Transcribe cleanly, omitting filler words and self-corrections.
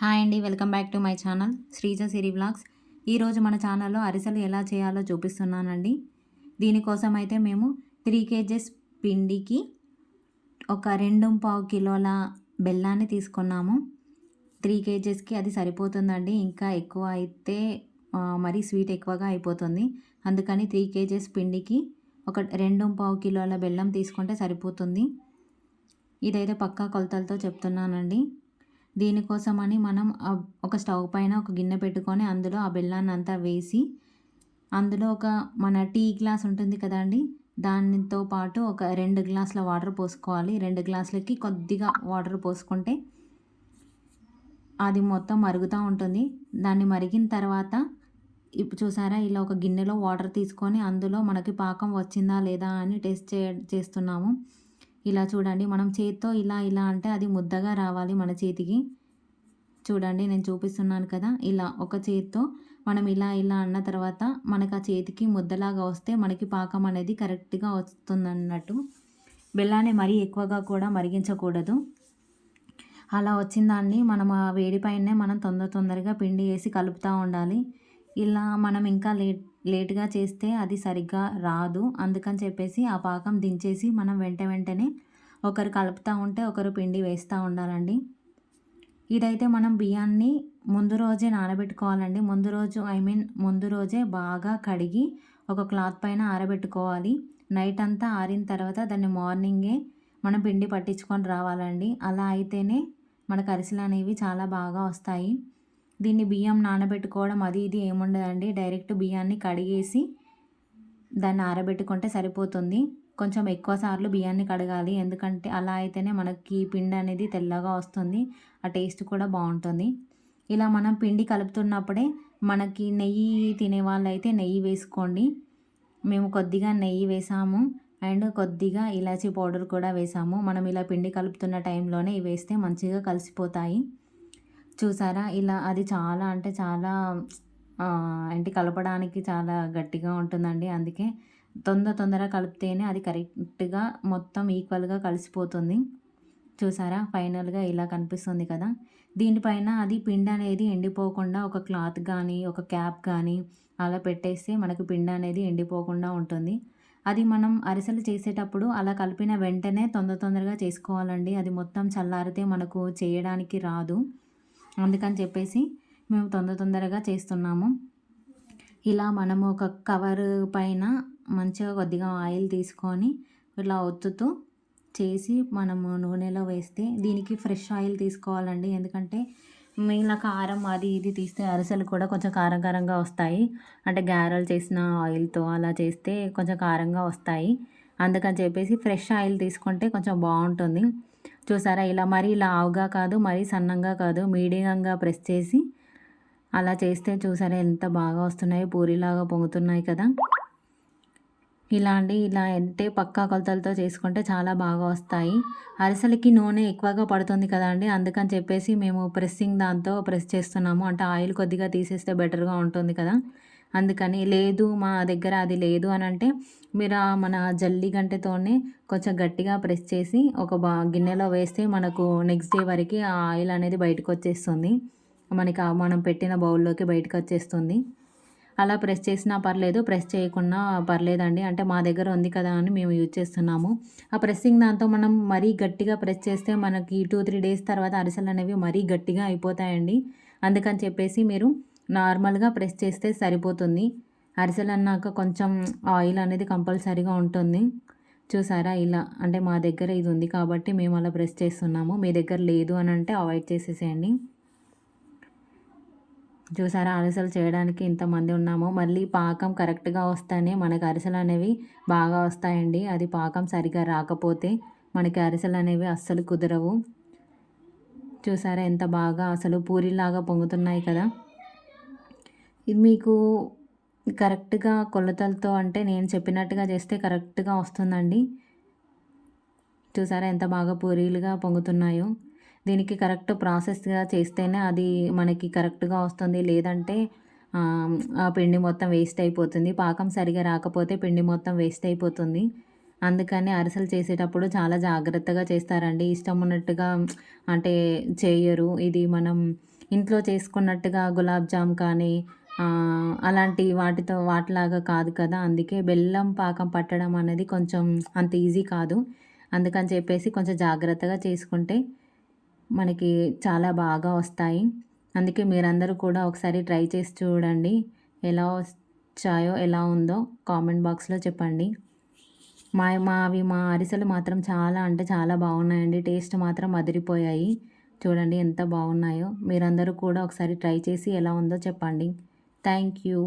Hi అండి. Welcome back to my channel Sreeja Siri vlogs. ఈరోజు మన ఛానల్లో అరిసెలు ఎలా చేయాలో చూపిస్తున్నానండి. దీనికోసం అయితే మేము 3 కేజెస్ పిండికి ఒక 2.5 కిలోల బెల్లాన్ని తీసుకున్నాము. 3 కేజెస్కి అది సరిపోతుందండి. ఇంకా ఎక్కువ అయితే మరీ స్వీట్ ఎక్కువగా అయిపోతుంది. అందుకని 3 కేజెస్ పిండికి ఒక 2.5 కిలోల బెల్లం తీసుకుంటే సరిపోతుంది. ఇదైతే పక్కా కొలతలతో చెప్తున్నానండి. దీనికోసమని మనం ఒక స్టవ్ పైన ఒక గిన్నె పెట్టుకొని అందులో ఆ బెల్లాన్ని అంతా వేసి, అందులో ఒక మన టీ గ్లాస్ ఉంటుంది కదండి, దానితో పాటు ఒక 2 గ్లాసుల వాటర్ పోసుకోవాలి. 2 గ్లాసులకి కొద్దిగా వాటర్ పోసుకుంటే అది మొత్తం మరుగుతూ ఉంటుంది. దాన్ని మరిగిన తర్వాత ఇప్పుడు చూసారా, ఇలా ఒక గిన్నెలో వాటర్ తీసుకొని అందులో మనకి పాకం వచ్చిందా లేదా అని టెస్ట్ చేస్తున్నాము. ఇలా చూడండి, మనం చేత్తో ఇలా ఇలా అంటే అది ముద్దగా రావాలి మన చేతికి. చూడండి, నేను చూపిస్తున్నాను కదా, ఇలా ఒక చేత్తో మనం ఇలా ఇలా అన్న తర్వాత మనకు ఆ చేతికి ముద్దలాగా వస్తే మనకి పాకం అనేది కరెక్ట్గా వస్తుందన్నట్టు. బెల్లాన్ని మరీ ఎక్కువగా కూడా మరిగించకూడదు. అలా వచ్చిన దాన్ని మనం ఆ వేడిపైనే మనం తొందరగా పిండి వేసి కలుపుతూ ఉండాలి. ఇలా మనం ఇంకా లేట్గా చేస్తే అది సరిగ్గా రాదు. అందుకని చెప్పేసి ఆ పాకం దించేసి మనం వెంటనే ఒకరు కలుపుతూ ఉంటే ఒకరు పిండి వేస్తూ ఉండాలండి. ఇదైతే మనం బియ్యాన్ని ముందు రోజే నానబెట్టుకోవాలండి. ముందు రోజే బాగా కడిగి ఒక క్లాత్ పైన ఆరబెట్టుకోవాలి. నైట్ అంతా ఆరిన తర్వాత దాన్ని మార్నింగే మనం పిండి పట్టించుకొని రావాలండి. అలా అయితేనే మనకు అరిసెలు అనేవి చాలా బాగా వస్తాయి. దీన్ని బియ్యం నానబెట్టుకోవడం అది ఇది ఏముండదండి. డైరెక్ట్ బియ్యాన్ని కడిగేసి దాన్ని ఆరబెట్టుకుంటే సరిపోతుంది. కొంచెం ఎక్కువ సార్లు బియ్యాన్ని కడగాలి, ఎందుకంటే అలా అయితేనే మనకి పిండి అనేది తెల్లగా వస్తుంది. ఆ టేస్ట్ కూడా బాగుంటుంది. ఇలా మనం పిండి కలుపుతున్నప్పుడే మనకి నెయ్యి తినే వాళ్ళైతే నెయ్యి వేసుకోండి. మేము కొద్దిగా నెయ్యి వేసాము అండ్ కొద్దిగా ఇలాచీ పౌడర్ కూడా వేసాము. మనం ఇలా పిండి కలుపుతున్న టైంలోనే ఇవి వేస్తే మంచిగా కలిసిపోతాయి. చూసారా, ఇలా అది చాలా అంటే చాలా ఏంటి కలపడానికి చాలా గట్టిగా ఉంటుందండి. అందుకే తొందరగా కలిపితేనే అది కరెక్ట్గా మొత్తం ఈక్వల్గా కలిసిపోతుంది. చూసారా, ఫైనల్గా ఇలా కనిపిస్తుంది కదా. దీనిపైన అది పిండి అనేది ఎండిపోకుండా ఒక క్లాత్ కానీ ఒక క్యాప్ కానీ అలా పెట్టేస్తే మనకు పిండి అనేది ఎండిపోకుండా ఉంటుంది. అది మనం అరిసెలు చేసేటప్పుడు అలా కలిపిన వెంటనే తొందరగా చేసుకోవాలండి. అది మొత్తం చల్లారితే మనకు చేయడానికి రాదు. అందుకని చెప్పేసి మేము తొందరగా చేస్తున్నాము. ఇలా మనము ఒక కవర్ పైన మంచిగా కొద్దిగా ఆయిల్ తీసుకొని ఇలా ఒత్తుతూ చేసి మనము నూనెలో వేస్తే, దీనికి ఫ్రెష్ ఆయిల్ తీసుకోవాలండి. ఎందుకంటే ఇలా కారం అది ఇది తీస్తే అరిసెలు కూడా కొంచెం కారంగా వస్తాయి. అంటే గారెలు చేసిన ఆయిల్తో అలా చేస్తే కొంచెం కారంగా వస్తాయి. అందుకని చెప్పేసి ఫ్రెష్ ఆయిల్ తీసుకుంటే కొంచెం బాగుంటుంది. చూసారా, ఇలా మరీ లావుగా కాదు, మరీ సన్నంగా కాదు, మీడియంగా ప్రెస్ చేసి అలా చేస్తే చూసారా ఎంత బాగా వస్తున్నాయో, పూరిలాగా పొంగుతున్నాయి కదా. ఇలా అంటే పక్కా కొలతలతో చేసుకుంటే చాలా బాగా వస్తాయి. అరిసెలకి నూనె ఎక్కువగా పడుతుంది కదా అండి, అందుకని చెప్పేసి మేము దాంతో ప్రెస్ చేస్తున్నాము. అంటే ఆయిల్ కొద్దిగా తీసేస్తే బెటర్గా ఉంటుంది కదా. అందుకని లేదు మా దగ్గర అది లేదు అని అంటే మీరు మన జల్లి గంటెతోనే కొంచెం గట్టిగా ప్రెస్ చేసి ఒక గిన్నెలో వేస్తే మనకు నెక్స్ట్ డే వరకు ఆ ఆయిల్ అనేది బయటకు వచ్చేస్తుంది. మనకి మనం పెట్టిన బౌల్లోకి బయటకు వచ్చేస్తుంది. అలా ప్రెస్ చేసినా పర్లేదు, ప్రెస్ చేయకున్నా పర్లేదండి. అంటే మా దగ్గర ఉంది కదా అని మేము యూజ్ చేస్తున్నాము. ఆ ప్రెస్సింగ్ దాంతో మనం మరీ గట్టిగా ప్రెస్ చేస్తే మనకి 2-3 డేస్ తర్వాత అరిసెలు అనేవి మరీ గట్టిగా అయిపోతాయండి. అందుకని చెప్పేసి మీరు నార్మల్గా ప్రెస్ చేస్తే సరిపోతుంది. అరిసెలు అన్నాక కొంచెం ఆయిల్ అనేది కంపల్సరీగా ఉంటుంది. చూసారా, ఇలా అంటే మా దగ్గర ఇది ఉంది కాబట్టి మేము అలా ప్రెస్ చేస్తున్నాము. మీ దగ్గర లేదు అని అంటే అవాయిడ్ చేసేసేయండి. చూసారా, అరిసెలు చేయడానికి ఇంతమంది ఉన్నాము. మళ్ళీ పాకం కరెక్ట్గా వస్తేనే మనకు అరిసెలు అనేవి బాగా వస్తాయండి. అది పాకం సరిగా రాకపోతే మనకి అరిసెలు అనేవి అస్సలు కుదరవు. చూసారా ఎంత బాగా అసలు పూరిలాగా పొంగుతున్నాయి కదా. ఇది మీకు కరెక్ట్గా కొలతలతో అంటే నేను చెప్పినట్టుగా చేస్తే కరెక్ట్గా వస్తుందండి. చూసారా ఎంత బాగా పూరీలుగా పొంగుతున్నాయో. దీనికి కరెక్ట్ ప్రాసెస్గా చేస్తేనే అది మనకి కరెక్ట్గా వస్తుంది. లేదంటే ఆ పిండి మొత్తం వేస్ట్ అయిపోతుంది. పాకం సరిగా రాకపోతే పిండి మొత్తం వేస్ట్ అయిపోతుంది. అందుకని అరిసెలు చేసేటప్పుడు చాలా జాగ్రత్తగా చేస్తారండి. ఇష్టం ఉన్నట్టుగా అంటే చేయరు. ఇది మనం ఇంట్లో చేసుకున్నట్టుగా గులాబ్ జామ్ కానీ అలాంటి వాటిలాగా కాదు కదా! అందుకే బెల్లం పాకం పట్టడం అనేది కొంచెం అంత ఈజీ కాదు. అందుకని చెప్పేసి కొంచెం జాగ్రత్తగా చేసుకుంటే మనకి చాలా బాగా వస్తాయి. అందుకే మీరందరూ కూడా ఒకసారి ట్రై చేసి చూడండి. ఎలా వచ్చాయో, ఎలా ఉందో కామెంట్ బాక్స్‌లో చెప్పండి. మా అరిసెలు మాత్రం చాలా అంటే చాలా బాగున్నాయండి. టేస్ట్ మాత్రం అదిరిపోయాయి. చూడండి ఎంత బాగున్నాయో. మీరందరూ కూడా ఒకసారి ట్రై చేసి ఎలా ఉందో చెప్పండి. Thank you.